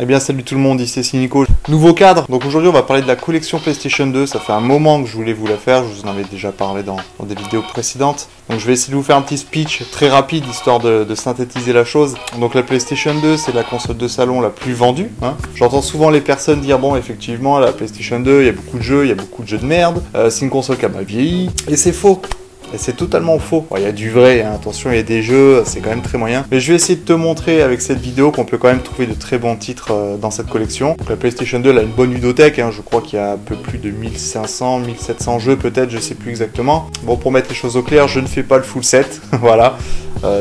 Eh bien salut tout le monde, ici c'est Nico. Nouveau cadre, donc aujourd'hui on va parler de la collection PlayStation 2, ça fait un moment que je voulais vous la faire, je vous en avais déjà parlé dans des vidéos précédentes. Donc je vais essayer de vous faire un petit speech très rapide, histoire de synthétiser la chose. Donc la PlayStation 2 c'est la console de salon la plus vendue. J'entends souvent les personnes dire bon effectivement la PlayStation 2 il y a beaucoup de jeux de merde, c'est une console qui a mal vieilli, et c'est faux. Et c'est totalement faux. Il y a du vrai, hein. Attention, il y a des jeux, c'est quand même très moyen. Mais je vais essayer de te montrer avec cette vidéo qu'on peut quand même trouver de très bons titres dans cette collection. Donc la PlayStation 2 elle a une bonne ludothèque, hein. Je crois qu'il y a un peu plus de 1500, 1700 jeux peut-être, je sais plus exactement. Bon, pour mettre les choses au clair, je ne fais pas le full set, voilà.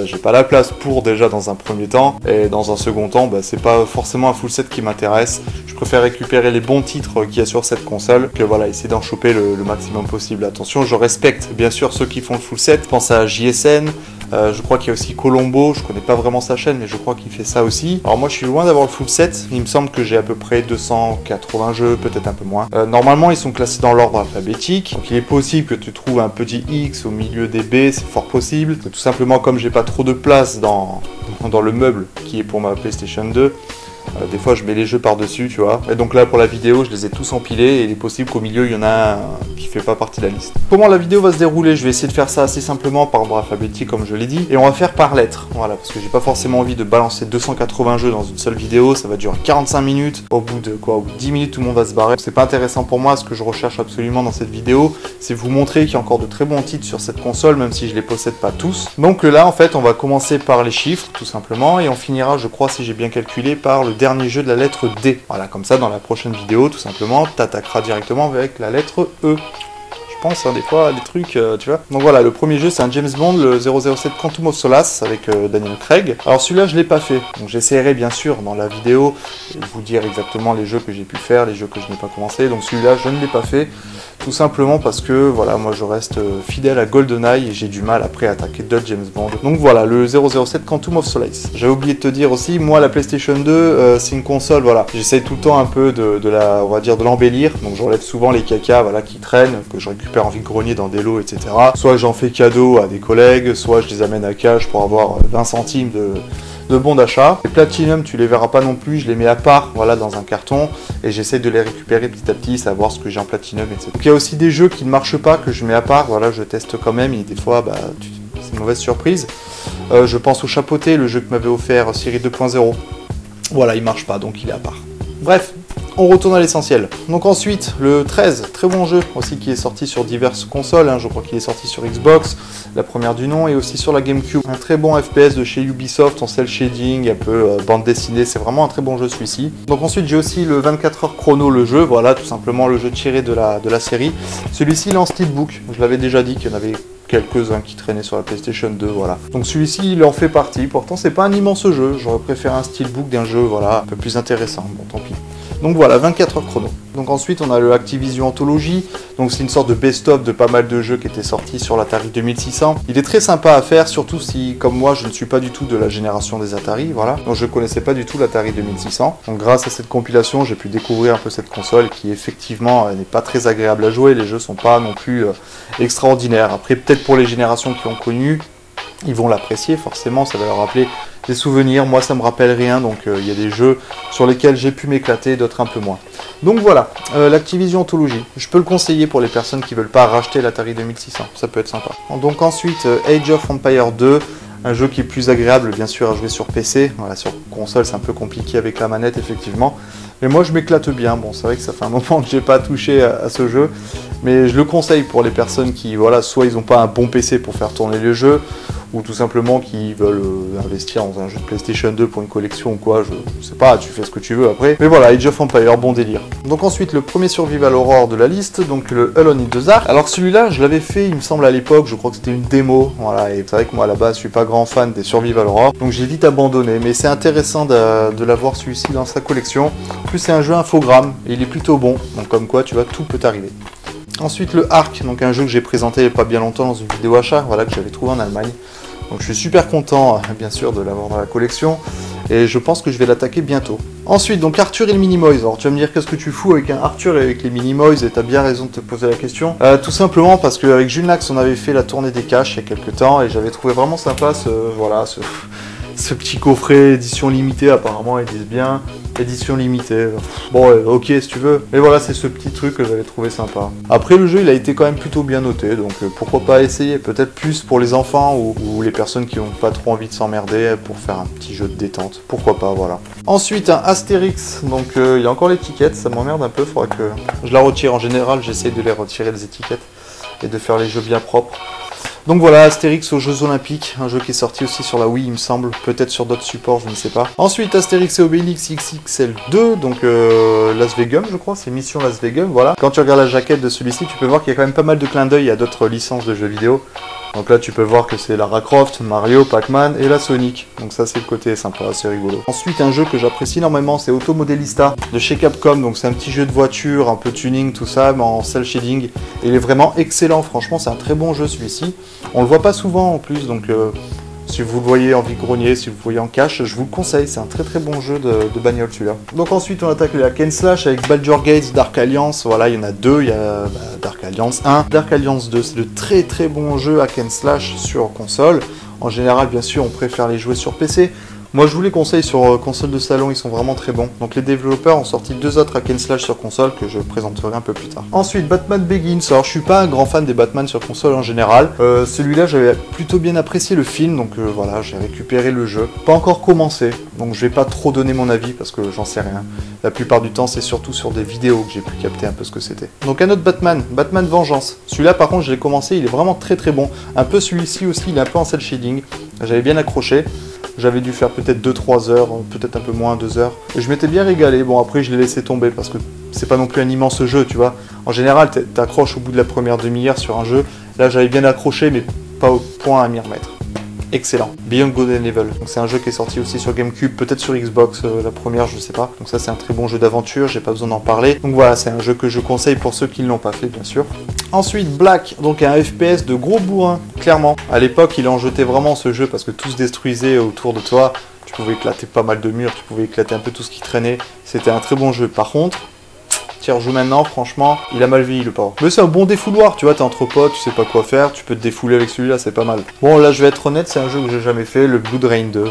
J'ai pas la place pour déjà dans un premier temps, et dans un second temps, c'est pas forcément un full set qui m'intéresse. Je préfère récupérer les bons titres qu'il y a sur cette console, que voilà, essayer d'en choper le maximum possible. Attention, je respecte bien sûr ceux qui font le full set, je pense à JSN, je crois qu'il y a aussi Colombo, je connais pas vraiment sa chaîne, mais je crois qu'il fait ça aussi. Alors moi je suis loin d'avoir le full set, il me semble que j'ai à peu près 280 jeux, peut-être un peu moins. Normalement ils sont classés dans l'ordre alphabétique, donc il est possible que tu trouves un petit X au milieu des B, c'est fort possible. Tout simplement comme j'ai pas trop de place dans le meuble qui est pour ma PlayStation 2, des fois je mets les jeux par-dessus, tu vois. Et donc là pour la vidéo je les ai tous empilés et il est possible qu'au milieu il y en a un qui fait pas partie de la liste. Comment la vidéo va se dérouler? Je vais essayer de faire ça assez simplement par ordre alphabétique comme je l'ai dit. Et on va faire par lettres, voilà, parce que j'ai pas forcément envie de balancer 280 jeux dans une seule vidéo. Ça va durer 45 minutes, au bout de 10 minutes tout le monde va se barrer. C'est pas intéressant pour moi. Ce que je recherche absolument dans cette vidéo, c'est vous montrer qu'il y a encore de très bons titres sur cette console, même si je les possède pas tous. Donc là en fait on va commencer par les chiffres tout simplement, et on finira, je crois si j'ai bien calculé, par le dernier jeu de la lettre D. Voilà, comme ça dans la prochaine vidéo tout simplement t'attaqueras directement avec la lettre E. Je pense des fois des trucs, tu vois. Donc voilà, le premier jeu c'est un James Bond, le 007 Quantum of Solace avec Daniel Craig. Alors celui-là je l'ai pas fait, donc j'essaierai bien sûr dans la vidéo de vous dire exactement les jeux que j'ai pu faire, les jeux que je n'ai pas commencé. Donc celui-là je ne l'ai pas fait, tout simplement parce que voilà, moi je reste fidèle à GoldenEye et j'ai du mal après à attaquer d'autres James Bond. Donc voilà, le 007 Quantum of Solace. J'avais oublié de te dire aussi, moi la PlayStation 2 c'est une console, voilà, j'essaye tout le temps un peu on va dire de l'embellir, donc j'enlève souvent les cacas, voilà, qui traînent, que je récupère en vide-grenier dans des lots, etc. Soit j'en fais cadeau à des collègues, soit je les amène à cash pour avoir 20 centimes de bons d'achat. Les Platinum, tu les verras pas non plus, je les mets à part, voilà, dans un carton, et j'essaie de les récupérer petit à petit, savoir ce que j'ai en Platinum, etc. Donc il y a aussi des jeux qui ne marchent pas, que je mets à part, voilà, je teste quand même, et des fois, c'est une mauvaise surprise. Je pense au Chapeauté, le jeu que m'avait offert Siri 2.0. Voilà, il marche pas, donc il est à part. Bref, on retourne à l'essentiel. Donc ensuite, le 13, très bon jeu aussi qui est sorti sur diverses consoles, je crois qu'il est sorti sur Xbox, la première du nom, et aussi sur la GameCube. Un très bon FPS de chez Ubisoft, en cel shading, un peu bande dessinée, c'est vraiment un très bon jeu celui-ci. Donc ensuite j'ai aussi le 24 heures chrono, le jeu, voilà, tout simplement le jeu tiré de la série. Celui-ci il est en steelbook, je l'avais déjà dit qu'il y en avait quelques-uns qui traînaient sur la PlayStation 2, voilà. Donc celui-ci il en fait partie, pourtant c'est pas un immense jeu, j'aurais préféré un steelbook d'un jeu, voilà, un peu plus intéressant, bon tant pis. Donc voilà, 24 heures chrono. Donc ensuite on a le Activision Anthology, donc c'est une sorte de best-of de pas mal de jeux qui étaient sortis sur l'Atari 2600. Il est très sympa à faire, surtout si, comme moi, je ne suis pas du tout de la génération des Atari, voilà. Donc je connaissais pas du tout l'Atari 2600. Donc grâce à cette compilation, j'ai pu découvrir un peu cette console qui effectivement n'est pas très agréable à jouer, les jeux sont pas non plus extraordinaires. Après peut-être pour les générations qui ont connu, ils vont l'apprécier forcément, ça va leur rappeler des souvenirs. Moi ça me rappelle rien, donc il y a des jeux sur lesquels j'ai pu m'éclater, d'autres un peu moins. Donc voilà, l'Activision Anthology, je peux le conseiller pour les personnes qui veulent pas racheter l'Atari 2600, ça peut être sympa. Donc ensuite Age of Empires 2, un jeu qui est plus agréable bien sûr à jouer sur PC, voilà, sur console c'est un peu compliqué avec la manette effectivement. Mais moi je m'éclate bien, bon c'est vrai que ça fait un moment que j'ai pas touché à ce jeu, mais je le conseille pour les personnes qui, voilà, soit ils n'ont pas un bon PC pour faire tourner les jeux, ou tout simplement qui veulent investir dans un jeu de PlayStation 2 pour une collection ou quoi, je sais pas, tu fais ce que tu veux après. Mais voilà, Age of Empires, bon délire. Donc ensuite, le premier Survival Horror de la liste, donc le Alone in the Dark. Alors celui-là, je l'avais fait, il me semble à l'époque, je crois que c'était une démo, voilà, et c'est vrai que moi à la base, je suis pas grand fan des Survival Horror, donc j'ai vite abandonné, mais c'est intéressant de l'avoir celui-ci dans sa collection. En plus, c'est un jeu infogramme, et il est plutôt bon, donc comme quoi, tu vois, tout peut arriver. Ensuite, le Ark, donc un jeu que j'ai présenté il n'y a pas bien longtemps dans une vidéo achat, voilà, que j'avais trouvé en Allemagne. Donc je suis super content, bien sûr, de l'avoir dans la collection, et je pense que je vais l'attaquer bientôt. Ensuite, donc Arthur et le Minimoys. Alors tu vas me dire qu'est-ce que tu fous avec un Arthur et avec les Minimoys, et t'as bien raison de te poser la question. Tout simplement parce qu'avec Junelax, on avait fait la tournée des caches il y a quelques temps, et j'avais trouvé vraiment sympa ce petit coffret édition limitée, apparemment ils disent bien édition limitée. Bon ok si tu veux, mais voilà, c'est ce petit truc que j'avais trouvé sympa. Après le jeu il a été quand même plutôt bien noté, donc pourquoi pas essayer, peut-être plus pour les enfants ou les personnes qui n'ont pas trop envie de s'emmerder pour faire un petit jeu de détente, pourquoi pas, voilà. Ensuite un Astérix, donc il y a encore l'étiquette, ça m'emmerde un peu, faudra que je la retire. En général j'essaie de les retirer les étiquettes et de faire les jeux bien propres. Donc voilà, Astérix aux Jeux Olympiques, un jeu qui est sorti aussi sur la Wii il me semble, peut-être sur d'autres supports, je ne sais pas. Ensuite Astérix et Obélix XXL 2, donc Las Vegas je crois, c'est Mission Las Vegas, voilà. Quand tu regardes la jaquette de celui-ci, tu peux voir qu'il y a quand même pas mal de clins d'œil à d'autres licences de jeux vidéo. Donc là tu peux voir que c'est Lara Croft, Mario, Pac-Man et la Sonic. Donc ça c'est le côté sympa, c'est rigolo. Ensuite un jeu que j'apprécie énormément, c'est Automodelista de chez Capcom. Donc c'est un petit jeu de voiture, un peu tuning, tout ça, mais en cel shading. Et il est vraiment excellent, franchement c'est un très bon jeu celui-ci. On le voit pas souvent en plus, donc si vous le voyez en vide-grenier, si vous le voyez en cache, je vous le conseille, c'est un très très bon jeu de bagnole celui-là. Donc ensuite on attaque la Ken Slash avec Baldur Gates, Dark Alliance, voilà il y en a deux, il y a Dark Alliance 1, Dark Alliance 2, c'est de très très bons jeux à Ken Slash sur console. En général bien sûr on préfère les jouer sur PC. Moi je vous les conseille sur console de salon, ils sont vraiment très bons. Donc les développeurs ont sorti deux autres hack and slash sur console que je présenterai un peu plus tard. Ensuite Batman Begins, alors je suis pas un grand fan des Batman sur console en général. Celui-là j'avais plutôt bien apprécié le film, donc voilà, j'ai récupéré le jeu. Pas encore commencé, donc je vais pas trop donner mon avis parce que j'en sais rien. La plupart du temps c'est surtout sur des vidéos que j'ai pu capter un peu ce que c'était. Donc un autre Batman, Batman Vengeance. Celui-là par contre je l'ai commencé, il est vraiment très très bon. Un peu celui-ci aussi, il est un peu en cel shading. J'avais bien accroché. J'avais dû faire peut-être 2-3 heures, peut-être un peu moins, 2 heures. Et je m'étais bien régalé. Bon, après, je l'ai laissé tomber parce que c'est pas non plus un immense jeu, tu vois. En général, t'accroches au bout de la première demi-heure sur un jeu. Là, j'avais bien accroché, mais pas au point à m'y remettre. Excellent. Beyond Good and Evil. Donc c'est un jeu qui est sorti aussi sur GameCube, peut-être sur Xbox, la première, je sais pas. Donc ça c'est un très bon jeu d'aventure, j'ai pas besoin d'en parler. Donc voilà, c'est un jeu que je conseille pour ceux qui ne l'ont pas fait, bien sûr. Ensuite, Black, donc un FPS de gros bourrin, clairement. À l'époque, il en jetait vraiment ce jeu parce que tout se détruisait autour de toi. Tu pouvais éclater pas mal de murs, tu pouvais éclater un peu tout ce qui traînait. C'était un très bon jeu. Par contre, tu rejoues maintenant, franchement, il a mal vieilli le pauvre. Mais c'est un bon défouloir, tu vois, t'es entre potes, tu sais pas quoi faire, tu peux te défouler avec celui-là, c'est pas mal. Bon, là, je vais être honnête, c'est un jeu que j'ai jamais fait, le Blood Rain 2,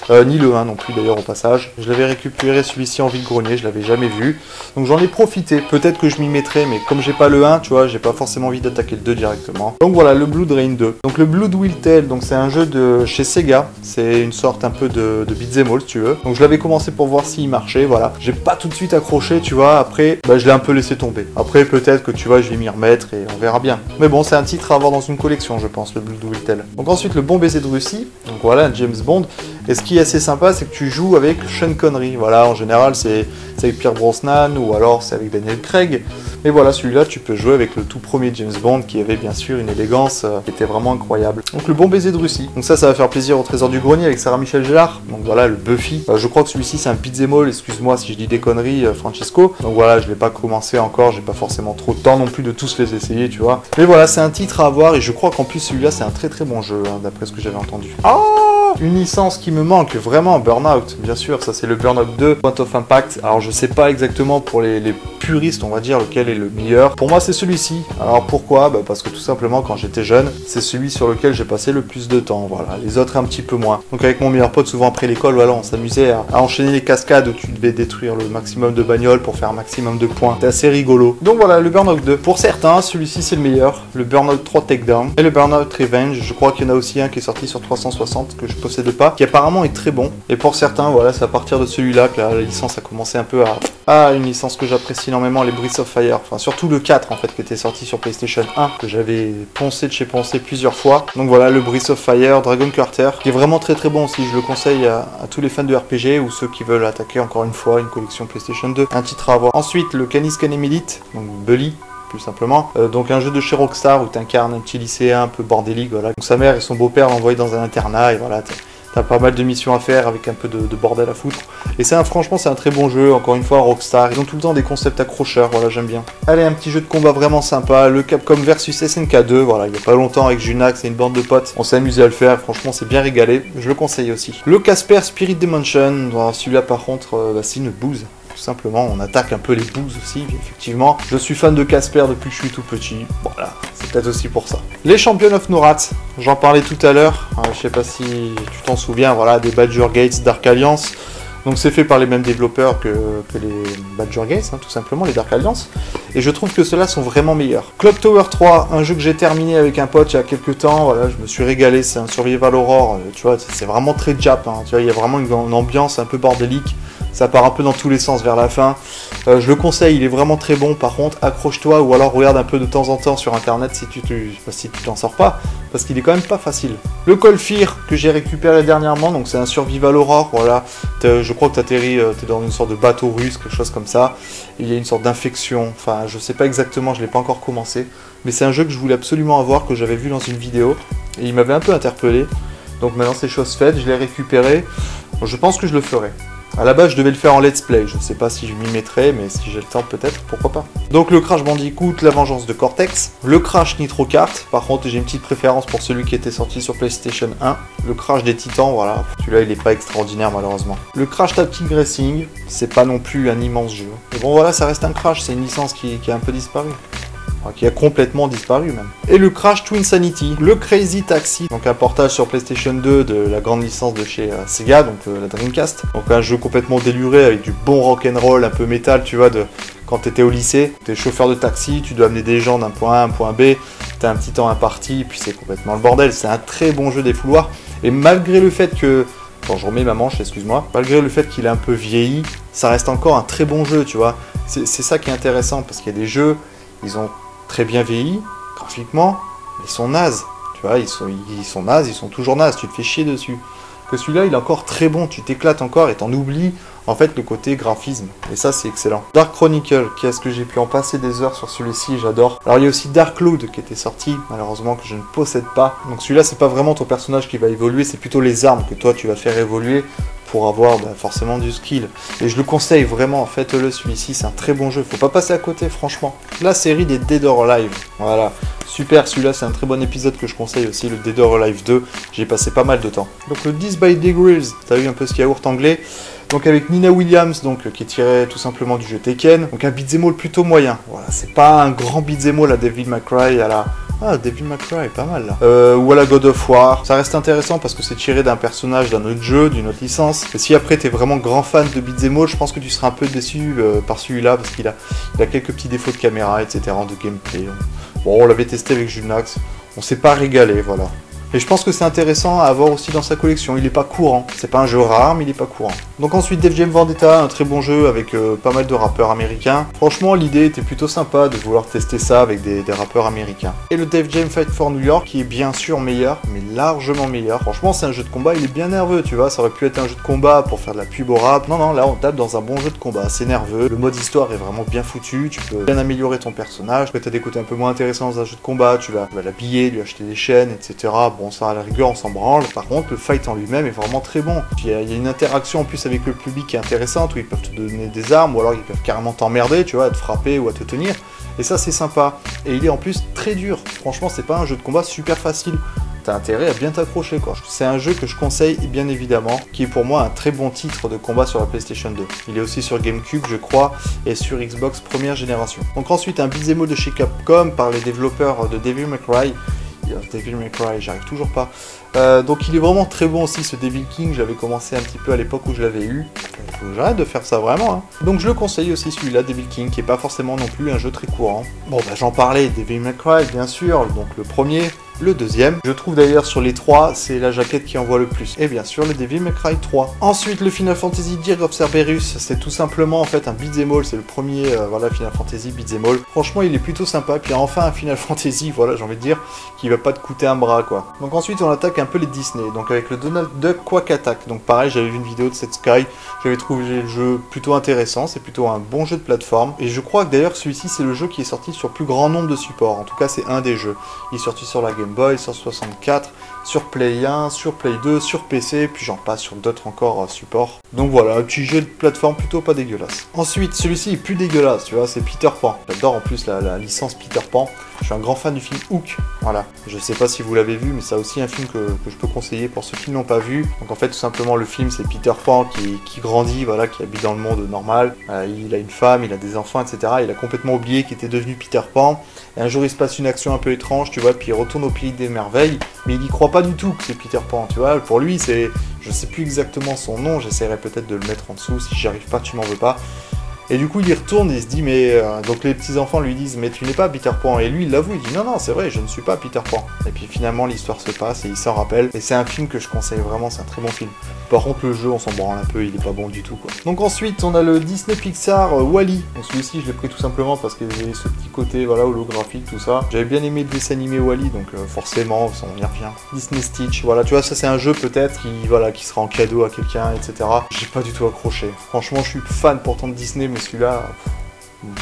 voilà. Ni le 1 non plus, d'ailleurs, au passage. Je l'avais récupéré celui-ci en vide-grenier, je l'avais jamais vu. Donc j'en ai profité, peut-être que je m'y mettrai, mais comme j'ai pas le 1, tu vois, j'ai pas forcément envie d'attaquer le 2 directement. Donc voilà, le Blood Rain 2. Donc le Blood Will Tell, donc c'est un jeu de chez Sega, c'est une sorte un peu de beat'em all, si tu veux. Donc je l'avais commencé pour voir s'il marchait, voilà. J'ai pas tout de suite accroché, tu vois, après, je l'ai un peu laissé tomber. Après, peut-être que tu vois, je vais m'y remettre et on verra bien. Mais bon, c'est un titre à avoir dans une collection, je pense, le Blood Will Tell. Donc ensuite, le Bon Baiser de Russie. Donc voilà, un James Bond. Et ce qui est assez sympa, c'est que tu joues avec Sean Connery. Voilà, en général, c'est avec Pierre Brosnan ou alors c'est avec Daniel Craig. Mais voilà, celui-là, tu peux jouer avec le tout premier James Bond qui avait bien sûr une élégance qui était vraiment incroyable. Donc le Bon Baiser de Russie. Donc ça va faire plaisir au Trésor du Grenier avec Sarah Michel Gellar. Donc voilà, le Buffy. Je crois que celui-ci, c'est un beat'em all. Excuse-moi si je dis des conneries, Francesco. Donc voilà, je l'ai pas commencé encore. J'ai pas forcément trop de temps non plus de tous les essayer, tu vois. Mais voilà, c'est un titre à avoir et je crois qu'en plus celui-là, c'est un très très bon jeu, hein, d'après ce que j'avais entendu. Oh, une licence qui me manque vraiment, Burnout, bien sûr, ça c'est le Burnout 2, Point of Impact. Alors je sais pas exactement pour les puristes, on va dire, lequel est le meilleur. Pour moi c'est celui-ci. Alors pourquoi ? Parce que tout simplement quand j'étais jeune, c'est celui sur lequel j'ai passé le plus de temps, voilà. Les autres un petit peu moins. Donc avec mon meilleur pote, souvent après l'école, voilà, on s'amusait à enchaîner les cascades où tu devais détruire le maximum de bagnoles pour faire un maximum de points. C'était assez rigolo. Donc voilà, le Burnout 2. Pour certains, celui-ci c'est le meilleur. Le Burnout 3 Takedown et le Burnout Revenge. Je crois qu'il y en a aussi un qui est sorti sur 360 que je possède pas, qui apparemment est très bon. Et pour certains, voilà, c'est à partir de celui-là que la licence a commencé un peu à une licence que j'apprécie énormément, les Breath of Fire. Enfin, surtout le 4 en fait, qui était sorti sur PlayStation 1, que j'avais poncé de chez poncé plusieurs fois. Donc voilà, le Breath of Fire, Dragon Quarter, qui est vraiment très très bon aussi. Je le conseille à tous les fans de RPG ou ceux qui veulent attaquer encore une fois une collection PlayStation 2. Un titre à avoir. Ensuite, le Canis Canem Elite, donc Bully. Plus simplement. Donc un jeu de chez Rockstar où tu incarnes un petit lycéen un peu bordélique, voilà. Donc sa mère et son beau-père l'envoient dans un internat et voilà, t'as pas mal de missions à faire avec un peu de bordel à foutre. Et franchement c'est un très bon jeu, encore une fois Rockstar, ils ont tout le temps des concepts accrocheurs, voilà, j'aime bien. Allez, un petit jeu de combat vraiment sympa, le Capcom versus SNK 2, voilà, il y a pas longtemps avec Junax et une bande de potes, on s'est amusé à le faire, franchement c'est bien régalé, je le conseille aussi. Le Casper Spirit Dimension, celui-là par contre, c'est une bouse. tout simplement. On attaque un peu les boosts aussi, effectivement. Je suis fan de Casper depuis que je suis tout petit. Voilà, c'est peut-être aussi pour ça. Les Champions of Nourath, j'en parlais tout à l'heure. Je sais pas si tu t'en souviens, voilà, des Badger Gates Dark Alliance. Donc c'est fait par les mêmes développeurs que les Badger Gates, tout simplement, les Dark Alliance. Et je trouve que ceux-là sont vraiment meilleurs. Clock Tower 3, un jeu que j'ai terminé avec un pote il y a quelques temps. Voilà, je me suis régalé, c'est un Survival Horror. Tu vois, c'est vraiment très Jap. Tu vois, il y a vraiment une ambiance un peu bordélique. Ça part un peu dans tous les sens vers la fin. Je le conseille, il est vraiment très bon. Par contre, accroche-toi ou alors regarde un peu de temps en temps sur internet si tu t'en sors pas. Parce qu'il est quand même pas facile. Le Cold Fear que j'ai récupéré dernièrement, donc c'est un survival horror. Voilà, je crois que tu atterris, t'es dans une sorte de bateau russe, quelque chose comme ça. Et il y a une sorte d'infection. Enfin, je sais pas exactement, je l'ai pas encore commencé. Mais c'est un jeu que je voulais absolument avoir, que j'avais vu dans une vidéo. Et il m'avait un peu interpellé. Donc maintenant c'est chose faite, je l'ai récupéré. Bon, je pense que je le ferai. A la base, je devais le faire en let's play. Je sais pas si je m'y mettrai, mais si j'ai le temps, peut-être, pourquoi pas. Donc le Crash Bandicoot, la vengeance de Cortex. Le Crash Nitro Kart. Par contre, j'ai une petite préférence pour celui qui était sorti sur PlayStation 1. Le Crash des Titans, voilà. Celui-là, il est pas extraordinaire, malheureusement. Le Crash Tag Team Racing. C'est pas non plus un immense jeu. Mais bon, voilà, ça reste un Crash. C'est une licence qui a un peu disparu. Qui a complètement disparu même. Et le Crash Twinsanity, le Crazy Taxi, donc un portage sur PlayStation 2 de la grande licence de chez Sega, donc la Dreamcast. Donc un jeu complètement déluré avec du bon rock'n'roll, un peu métal, tu vois, quand t'étais au lycée. T'es chauffeur de taxi, tu dois amener des gens d'un point A à un point B, t'as un petit temps imparti, puis c'est complètement le bordel. C'est un très bon jeu défouloir. Et malgré le fait que... Bon, je remets ma manche, excuse-moi. Malgré le fait qu'il est un peu vieilli, ça reste encore un très bon jeu, tu vois. C'est ça qui est intéressant, parce qu'il y a des jeux, ils ont très bien vieilli, graphiquement, mais ils sont nazes, tu vois, ils sont nazes, ils sont toujours nazes, tu te fais chier dessus. Que celui-là, il est encore très bon, tu t'éclates encore et t'en oublies, en fait, le côté graphisme. Et ça, c'est excellent. Dark Chronicle, qu'est-ce que j'ai pu en passer des heures sur celui-ci, j'adore. Alors, il y a aussi Dark Cloud qui était sorti, malheureusement, que je ne possède pas. Donc celui-là, c'est pas vraiment ton personnage qui va évoluer, c'est plutôt les armes que toi, tu vas faire évoluer pour avoir forcément du skill. Et je le conseille vraiment, faites-le celui-ci, c'est un très bon jeu, faut pas passer à côté franchement. La série des Dead or Alive, voilà, super, celui-là c'est un très bon épisode que je conseille aussi, le Dead or Alive 2, j'y ai passé pas mal de temps. Donc le 10 by Degrees, t'as vu un peu ce yaourt anglais, donc avec Nina Williams, donc qui est tiré tout simplement du jeu Tekken, donc un beat'em all plutôt moyen, voilà, c'est pas un grand beat'em all à Devil May Cry, à la... Ah, Devil May Cry, pas mal là. Ou à la God of War. Ça reste intéressant parce que c'est tiré d'un personnage d'un autre jeu, d'une autre licence. Et si après t'es vraiment grand fan de beat'em all, je pense que tu seras un peu déçu par celui-là parce qu'il a quelques petits défauts de caméra, etc., de gameplay. Bon, on l'avait testé avec Junax, on s'est pas régalé, voilà. Et je pense que c'est intéressant à avoir aussi dans sa collection, il est pas courant. C'est pas un jeu rare, mais il est pas courant. Donc ensuite, Def Jam Vendetta, un très bon jeu avec pas mal de rappeurs américains. Franchement, l'idée était plutôt sympa de vouloir tester ça avec des rappeurs américains. Et le Def Jam Fight for New York, qui est bien sûr meilleur, mais largement meilleur. Franchement, c'est un jeu de combat, il est bien nerveux, tu vois. Ça aurait pu être un jeu de combat pour faire de la pub au rap. Non, non, là, on tape dans un bon jeu de combat. C'est nerveux, le mode histoire est vraiment bien foutu. Tu peux bien améliorer ton personnage. Peut-être des côtés un peu moins intéressants dans un jeu de combat. Tu vas l'habiller, lui acheter des chaînes, etc. Bon, ça, à la rigueur, on s'en branle. Par contre, le fight en lui-même est vraiment très bon. Il y a une interaction en plus avec le public qui est intéressante, où ils peuvent te donner des armes, ou alors ils peuvent carrément t'emmerder, tu vois, à te frapper ou à te tenir. Et ça, c'est sympa. Et il est en plus très dur. Franchement, c'est pas un jeu de combat super facile. T'as intérêt à bien t'accrocher, quoi. C'est un jeu que je conseille, bien évidemment, qui est pour moi un très bon titre de combat sur la PlayStation 2. Il est aussi sur GameCube, je crois, et sur Xbox première génération. Donc ensuite, un beat'em all de chez Capcom par les développeurs de Devil May Cry. Devil May Cry, j'arrive toujours pas. Donc il est vraiment très bon aussi, ce Devil King. J'avais commencé un petit peu à l'époque où je l'avais eu. Faut que j'arrête de faire ça vraiment, hein. Donc je le conseille aussi, celui-là, Devil King, qui est pas forcément non plus un jeu très courant. Bon, bah j'en parlais, Devil May Cry, bien sûr, donc le premier. Le deuxième, je trouve d'ailleurs sur les trois, c'est la jaquette qui envoie le plus. Et bien sûr, le Devil May Cry 3. Ensuite, le Final Fantasy Dirge of Cerberus, c'est tout simplement en fait un beat'em all, c'est le premier voilà, Final Fantasy beat'em all. Franchement, il est plutôt sympa. Puis enfin, un Final Fantasy, voilà, j'ai envie de dire, qui va pas te coûter un bras, quoi. Donc ensuite, on attaque un peu les Disney, donc avec le Donald Duck Quack Attack. Donc pareil, j'avais vu une vidéo de cette Sky, j'avais trouvé le jeu plutôt intéressant, c'est plutôt un bon jeu de plateforme. Et je crois que d'ailleurs, celui-ci, c'est le jeu qui est sorti sur plus grand nombre de supports. En tout cas, c'est un des jeux. Il est sorti sur la Game Boy, sur 64, sur Play 1, sur Play 2, sur PC, puis j'en passe sur d'autres encore supports. Donc voilà, un petit jeu de plateforme plutôt pas dégueulasse. Ensuite, celui-ci est plus dégueulasse, tu vois, c'est Peter Pan. J'adore en plus la licence Peter Pan. Je suis un grand fan du film Hook, voilà. Je sais pas si vous l'avez vu, mais c'est aussi un film que je peux conseiller pour ceux qui ne l'ont pas vu. Donc en fait, tout simplement, le film, c'est Peter Pan qui grandit, voilà, qui habite dans le monde normal. Il a une femme, il a des enfants, etc. Il a complètement oublié qu'il était devenu Peter Pan. Et un jour, il se passe une action un peu étrange, tu vois, puis il retourne au pays des merveilles. Mais il y croit pas du tout que c'est Peter Pan, tu vois. Pour lui, c'est... Je sais plus exactement son nom, j'essaierai peut-être de le mettre en dessous. Si j'y arrive pas, tu m'en veux pas. Et du coup, il y retourne et il se dit, mais... donc les petits-enfants lui disent, mais tu n'es pas Peter Pan. Et lui, il l'avoue, il dit, non, non, c'est vrai, je ne suis pas Peter Pan. Et puis finalement, l'histoire se passe et il s'en rappelle. Et c'est un film que je conseille vraiment, c'est un très bon film. Par contre, le jeu, on s'en branle un peu, il est pas bon du tout, quoi. Donc ensuite, on a le Disney Pixar Wall-E. Donc celui-ci, je l'ai pris tout simplement parce qu'il y avait ce petit côté, voilà, holographique, tout ça. J'avais bien aimé le dessin animé Wall-E, donc forcément, on y revient. Disney Stitch, voilà, tu vois, ça c'est un jeu peut-être qui sera en cadeau à quelqu'un, etc. J'ai pas du tout accroché. Franchement, je suis fan pourtant de Disney, mais celui-là...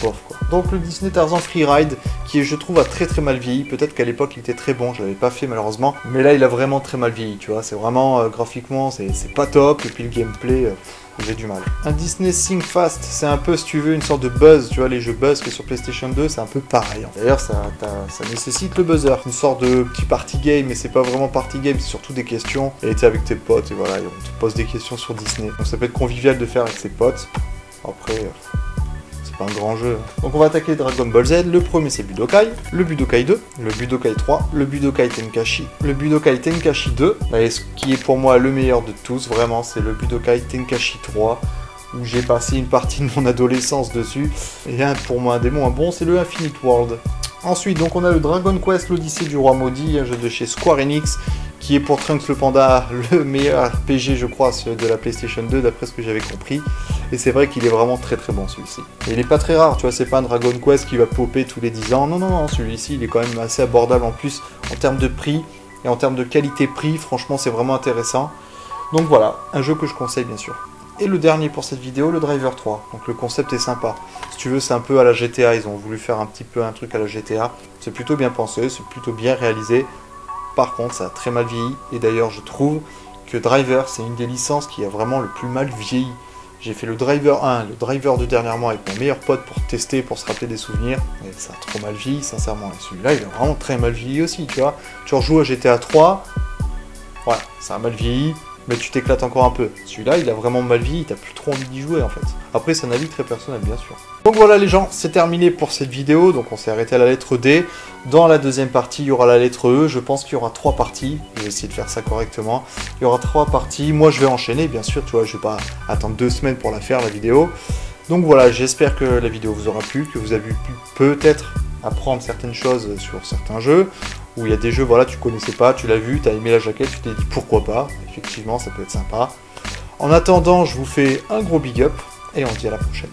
bof quoi. Donc le Disney Tarzan Freeride qui je trouve a très mal vieilli, peut-être qu'à l'époque il était très bon, je l'avais pas fait malheureusement, mais là il a vraiment très mal vieilli, tu vois, c'est vraiment graphiquement c'est pas top, et puis le gameplay j'ai du mal. Un Disney Think Fast, c'est un peu si tu veux une sorte de buzz, tu vois les jeux buzz que sur PlayStation 2 c'est un peu pareil. D'ailleurs ça nécessite le buzzer, une sorte de petit party game, mais c'est pas vraiment party game, c'est surtout des questions, et t'es avec tes potes et voilà, et on te pose des questions sur Disney, donc ça peut être convivial de faire avec ses potes, après... pas un grand jeu. Donc on va attaquer Dragon Ball Z. Le premier c'est Budokai, le Budokai 2, le Budokai 3, le Budokai Tenkaichi, le Budokai Tenkaichi 2, et ce qui est pour moi le meilleur de tous, vraiment, c'est le Budokai Tenkaichi 3, où j'ai passé une partie de mon adolescence dessus. Et pour moi un des moins bons, c'est le Infinite World. Ensuite, donc on a le Dragon Quest, l'Odyssée du Roi Maudit, un jeu de chez Square Enix, qui est pour Trunks le Panda le meilleur RPG, je crois, de la PlayStation 2, d'après ce que j'avais compris. Et c'est vrai qu'il est vraiment très bon, celui-ci. Et il est pas très rare, tu vois, c'est pas un Dragon Quest qui va popper tous les 10 ans. Non, celui-ci, il est quand même assez abordable en plus, en termes de prix, et en termes de qualité-prix, franchement, c'est vraiment intéressant. Donc voilà, un jeu que je conseille, bien sûr. Et le dernier pour cette vidéo, le Driver 3. Donc le concept est sympa. Si tu veux, c'est un peu à la GTA. Ils ont voulu faire un petit peu un truc à la GTA. C'est plutôt bien pensé, c'est plutôt bien réalisé. Par contre, ça a très mal vieilli. Et d'ailleurs, je trouve que Driver, c'est une des licences qui a vraiment le plus mal vieilli. J'ai fait le Driver 1, le Driver 2 dernièrement avec mon meilleur pote pour tester, pour se rappeler des souvenirs. Et ça a trop mal vieilli, sincèrement. Et celui-là, il a vraiment très mal vieilli aussi, tu vois. Tu rejoues à GTA 3, voilà, ça a mal vieilli. Mais tu t'éclates encore un peu. Celui-là, il a vraiment mal vieilli, t'as plus trop envie d'y jouer en fait. Après, c'est un avis très personnel, bien sûr. Donc voilà les gens, c'est terminé pour cette vidéo. Donc on s'est arrêté à la lettre D. Dans la deuxième partie, il y aura la lettre E. Je pense qu'il y aura 3 parties. Je vais essayer de faire ça correctement. Il y aura 3 parties. Moi, je vais enchaîner, bien sûr. Tu vois, je vais pas attendre 2 semaines pour la faire, la vidéo. Donc voilà, j'espère que la vidéo vous aura plu, que vous avez pu peut-être apprendre certaines choses sur certains jeux. Où il y a des jeux, voilà, tu connaissais pas, tu l'as vu, tu as aimé la jaquette, tu t'es dit pourquoi pas. Effectivement, ça peut être sympa. En attendant, je vous fais un gros big up et on se dit à la prochaine.